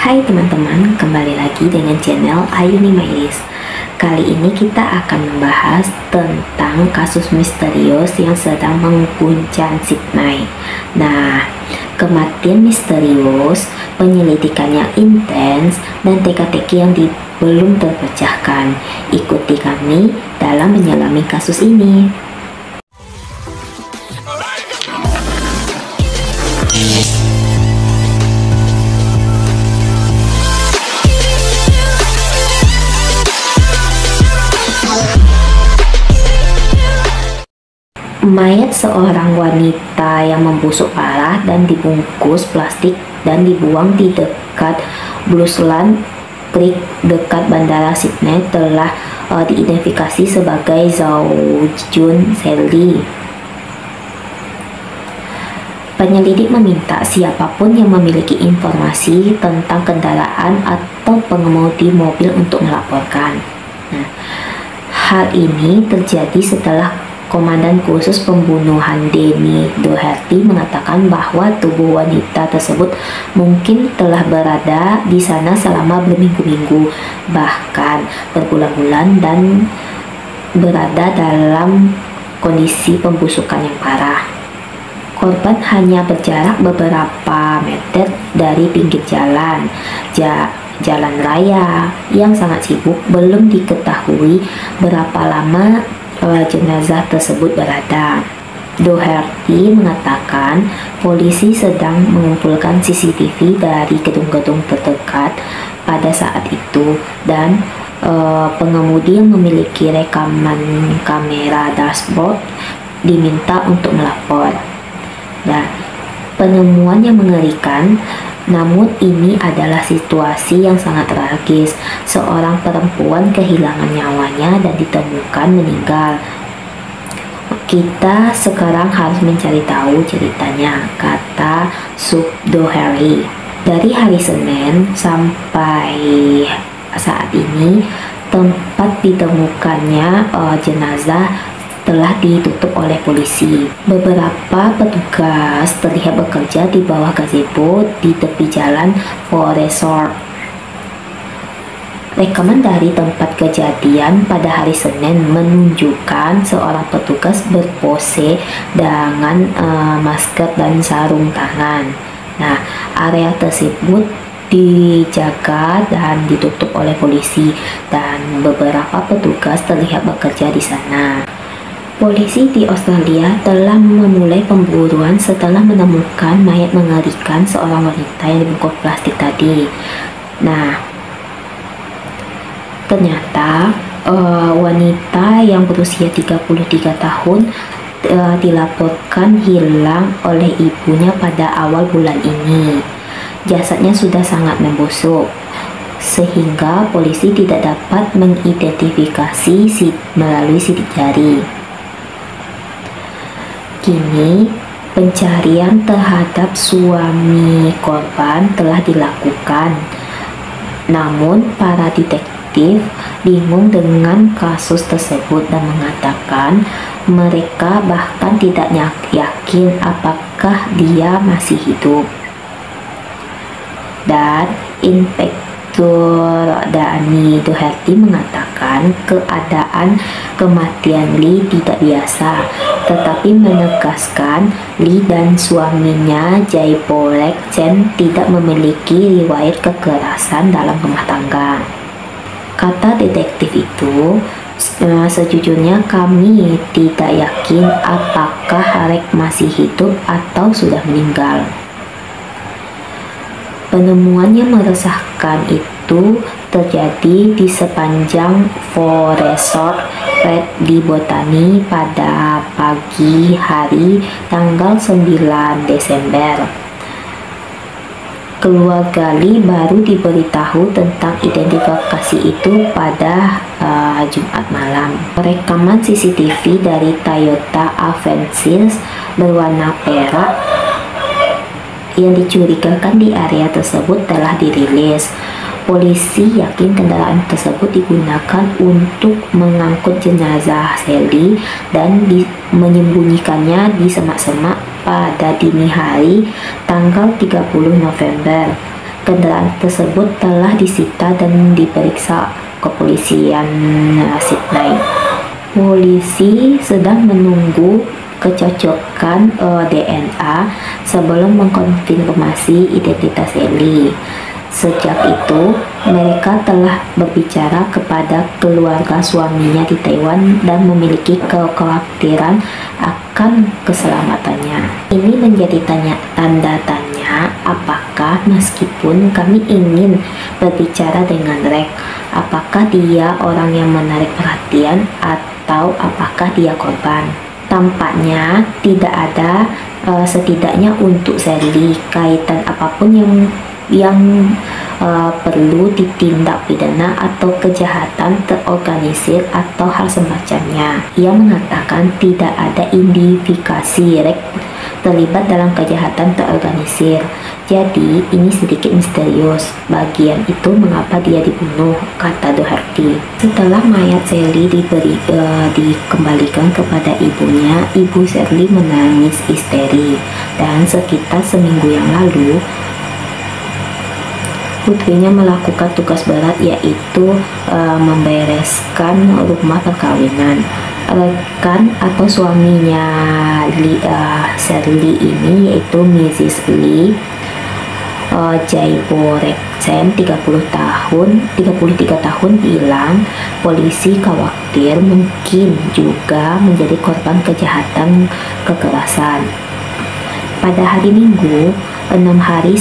Hai teman-teman, kembali lagi dengan channel Ayuni Mairis. Kali ini kita akan membahas tentang kasus misterius yang sedang mengguncang Sydney. Nah, kematian misterius, penyelidikan yang intens, dan teka-teki yang belum terpecahkan. Ikuti kami dalam menyelami kasus ini. Mayat seorang wanita yang membusuk parah dan dibungkus plastik dan dibuang di dekat Bluesland Creek dekat Bandara Sydney telah diidentifikasi sebagai Zhao Jun Sally. Penyelidik meminta siapapun yang memiliki informasi tentang kendaraan atau pengemudi mobil untuk melaporkan. Nah, hal ini terjadi setelah Komandan Khusus Pembunuhan Danny Doherty mengatakan bahwa tubuh wanita tersebut mungkin telah berada di sana selama berminggu-minggu, bahkan berbulan-bulan, dan berada dalam kondisi pembusukan yang parah. Korban hanya berjarak beberapa meter dari pinggir jalan raya yang sangat sibuk. Belum diketahui berapa lama jenazah tersebut berada. Doherty mengatakan polisi sedang mengumpulkan CCTV dari gedung-gedung terdekat pada saat itu, dan pengemudi yang memiliki rekaman kamera dashboard diminta untuk melapor. Nah, penemuan yang mengerikan, namun ini adalah situasi yang sangat tragis. Seorang perempuan kehilangan nyawanya dan ditemukan meninggal. Kita sekarang harus mencari tahu ceritanya, kata Sub Doherty. Dari hari Senin sampai saat ini, tempat ditemukannya jenazah telah ditutup oleh polisi. Beberapa petugas terlihat bekerja di bawah gazebo di tepi jalan Forest. Rekaman dari tempat kejadian pada hari Senin menunjukkan seorang petugas berpose dengan masker dan sarung tangan. Nah, area tersebut dijaga dan ditutup oleh polisi, dan beberapa petugas terlihat bekerja di sana. Polisi di Australia telah memulai pemburuan setelah menemukan mayat mengerikan seorang wanita yang dibungkus plastik tadi. Nah, ternyata wanita yang berusia 33 tahun dilaporkan hilang oleh ibunya pada awal bulan ini. Jasadnya sudah sangat membusuk, sehingga polisi tidak dapat mengidentifikasi melalui sidik jari. Kini, pencarian terhadap suami korban telah dilakukan. Namun, para detektif bingung dengan kasus tersebut dan mengatakan mereka bahkan tidak yakin apakah dia masih hidup. Dan Inspektur Danny Doherty mengatakan keadaan kematian Lee tidak biasa, tetapi menegaskan Lee dan suaminya Jaiporek Chen tidak memiliki riwayat kekerasan dalam rumah tangga. Kata detektif itu, sejujurnya kami tidak yakin apakah Rek masih hidup atau sudah meninggal. Penemuan yang meresahkan itu terjadi di sepanjang Forest Red di Botany pada pagi hari tanggal 9 Desember. Keluarga Lee baru diberitahu tentang identifikasi itu pada Jumat malam. Rekaman CCTV dari Toyota Avensis berwarna perak yang dicurigakan di area tersebut telah dirilis. Polisi yakin kendaraan tersebut digunakan untuk mengangkut jenazah Sally dan menyembunyikannya di semak-semak pada dini hari tanggal 30 November. Kendaraan tersebut telah disita dan diperiksa kepolisian Sydney. Polisi sedang menunggu kecocokan DNA sebelum mengkonfirmasi identitas Ellie. Sejak itu, mereka telah berbicara kepada keluarga suaminya di Taiwan dan memiliki kekhawatiran akan keselamatannya. Ini menjadi tanda tanya, apakah meskipun kami ingin berbicara dengan Rex, apakah dia orang yang menarik perhatian atau apakah dia korban? Tampaknya tidak ada, setidaknya untuk Sally, kaitan apapun yang perlu ditindak pidana atau kejahatan terorganisir atau hal semacamnya. Ia mengatakan tidak ada indikasi Rex terlibat dalam kejahatan terorganisir. Jadi ini sedikit misterius. Bagian itu mengapa dia dibunuh, kata Doherty. Setelah mayat Sally dikembalikan kepada ibunya, ibu Sally menangis histeri. Dan sekitar seminggu yang lalu, putrinya melakukan tugas berat, yaitu membereskan rumah perkawinan. Rekan atau suaminya Sally ini, yaitu Mrs. Lee Jaiboreksen, 33 tahun, bilang polisi khawatir mungkin juga menjadi korban kejahatan kekerasan. Pada hari Minggu, 6 hari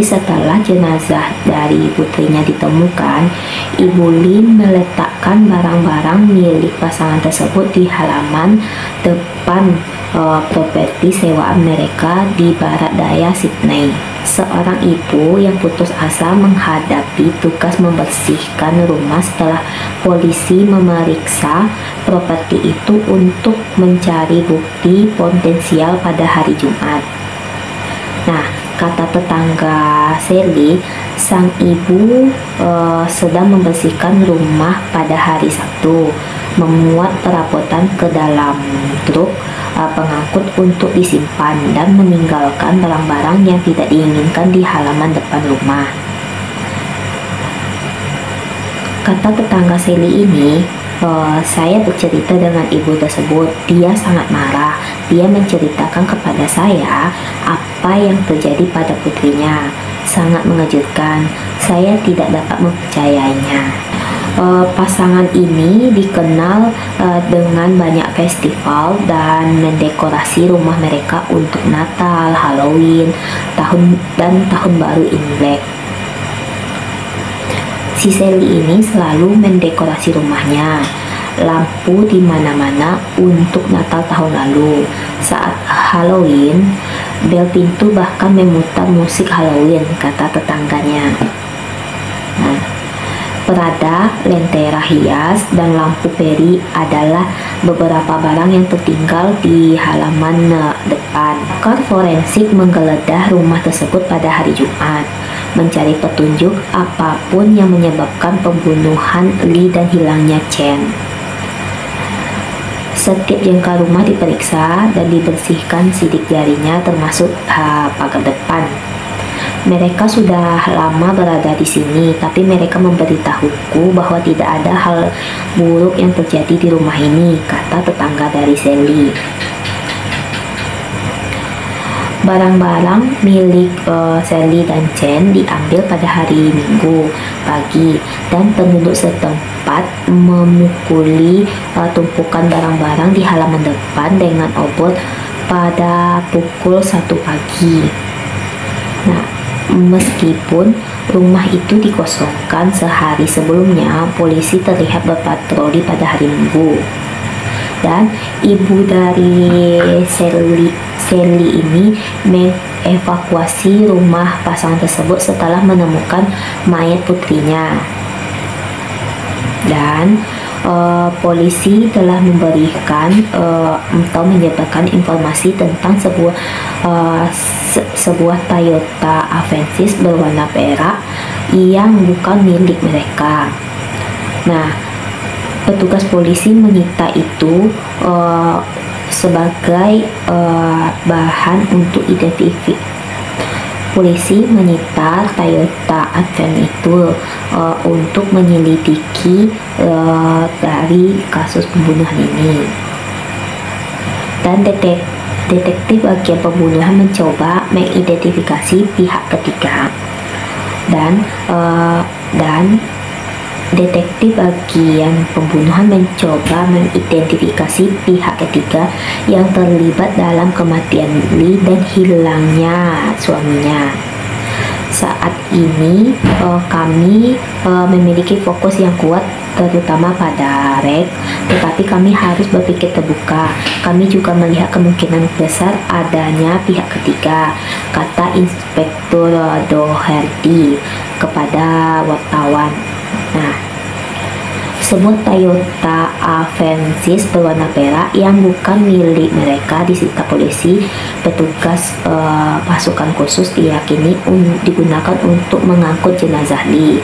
setelah jenazah dari putrinya ditemukan, Ibu Lim meletakkan barang-barang milik pasangan tersebut di halaman depan properti sewaan mereka di barat daya Sydney. Seorang ibu yang putus asa menghadapi tugas membersihkan rumah setelah polisi memeriksa properti itu untuk mencari bukti potensial pada hari Jumat. Nah, kata tetangga Sally, sang ibu sedang membersihkan rumah pada hari Sabtu, memuat perabotan ke dalam truk pengangkut untuk disimpan dan meninggalkan barang-barang yang tidak diinginkan di halaman depan rumah. Kata tetangga Sally ini, saya bercerita dengan ibu tersebut. Dia sangat marah. Dia menceritakan kepada saya apa yang terjadi pada putrinya. Sangat mengejutkan. Saya tidak dapat mempercayainya. Pasangan ini dikenal dengan banyak festival dan mendekorasi rumah mereka untuk Natal, Halloween, dan Tahun Baru Imlek. Si Sally ini selalu mendekorasi rumahnya, lampu di mana-mana untuk Natal tahun lalu. Saat Halloween, bel pintu bahkan memutar musik Halloween, kata tetangganya. Perada, lentera hias, dan lampu peri adalah beberapa barang yang tertinggal di halaman depan. Pakar forensik menggeledah rumah tersebut pada hari Jumat, mencari petunjuk apapun yang menyebabkan pembunuhan Lee dan hilangnya Chen. Setiap jengkal rumah diperiksa dan dibersihkan sidik jarinya, termasuk pagar depan. Mereka sudah lama berada di sini, tapi mereka memberitahuku bahwa tidak ada hal buruk yang terjadi di rumah ini, kata tetangga dari Sally. Barang-barang milik Sally dan Chen diambil pada hari Minggu pagi, dan penduduk setempat memukuli tumpukan barang-barang di halaman depan dengan obor pada pukul 1 pagi. Nah, meskipun rumah itu dikosongkan sehari sebelumnya, polisi terlihat berpatroli pada hari Minggu. Dan ibu dari Sally ini mengevakuasi rumah pasangan tersebut setelah menemukan mayat putrinya. Dan polisi telah memberikan atau menyebarkan informasi tentang sebuah Toyota Avensis berwarna perak yang bukan milik mereka. Nah, petugas polisi menyita itu sebagai bahan untuk polisi menyita Toyota Advent itu untuk menyelidiki dari kasus pembunuhan ini. Dan detektif bagian pembunuhan mencoba mengidentifikasi pihak ketiga, dan detektif bagian pembunuhan mencoba mengidentifikasi pihak ketiga yang terlibat dalam kematian Lee dan hilangnya suaminya. Saat ini kami memiliki fokus yang kuat terutama pada Rek, tetapi kami harus berpikir terbuka. Kami juga melihat kemungkinan besar adanya pihak ketiga, kata Inspektur Doherty kepada wartawan. Nah, sebuah Toyota Avensis berwarna perak yang bukan milik mereka disita polisi. Petugas pasukan khusus diyakini digunakan untuk mengangkut jenazah Lee.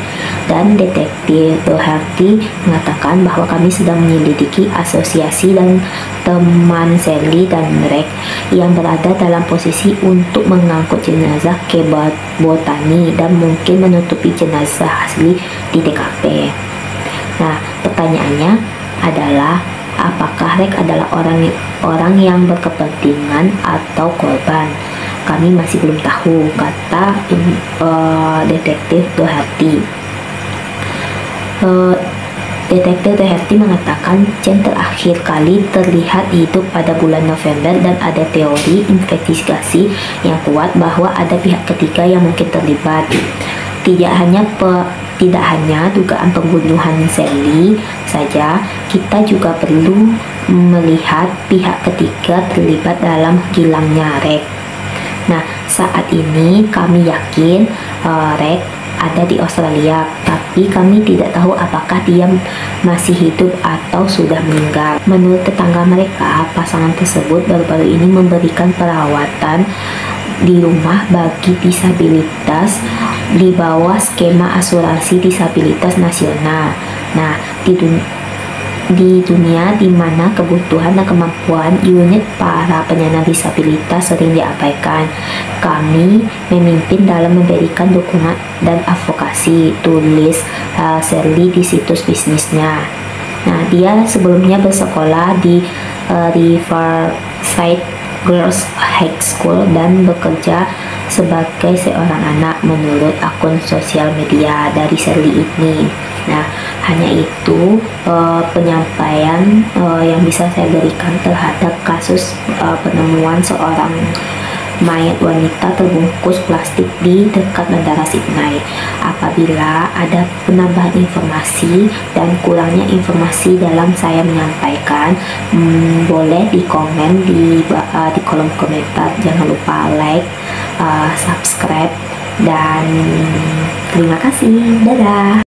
Dan detektif Doherty mengatakan bahwa kami sedang menyelidiki asosiasi dan teman Sally dan Rek yang berada dalam posisi untuk mengangkut jenazah ke Botani dan mungkin menutupi jenazah asli di TKP. Nah, pertanyaannya adalah apakah Rek adalah orang yang berkepentingan atau korban? Kami masih belum tahu, kata detektif Doherty. Detektif Doherty mengatakan Chen terakhir kali terlihat hidup pada bulan November dan ada teori investigasi yang kuat bahwa ada pihak ketiga yang mungkin terlibat. Tidak hanya dugaan pembunuhan Sally saja, kita juga perlu melihat pihak ketiga terlibat dalam hilangnya Rek. Nah, saat ini kami yakin Rek ada di Australia, tapi kami tidak tahu apakah dia masih hidup atau sudah meninggal. Menurut tetangga mereka, pasangan tersebut baru-baru ini memberikan perawatan di rumah bagi disabilitas di bawah skema asuransi disabilitas nasional. Nah, di dunia di mana kebutuhan dan kemampuan unit para penyandang disabilitas sering diabaikan, kami memimpin dalam memberikan dukungan dan advokasi, tulis Sally di situs bisnisnya. Nah, dia sebelumnya bersekolah di Riverside Girls High School dan bekerja sebagai seorang anak menurut akun sosial media dari Sally ini. Nah, hanya itu penyampaian yang bisa saya berikan terhadap kasus penemuan seorang mayat wanita terbungkus plastik di dekat Bandara Sydney. Apabila ada penambahan informasi dan kurangnya informasi dalam saya menyampaikan, boleh di komen di kolom komentar. Jangan lupa like, subscribe, dan terima kasih. Dadah.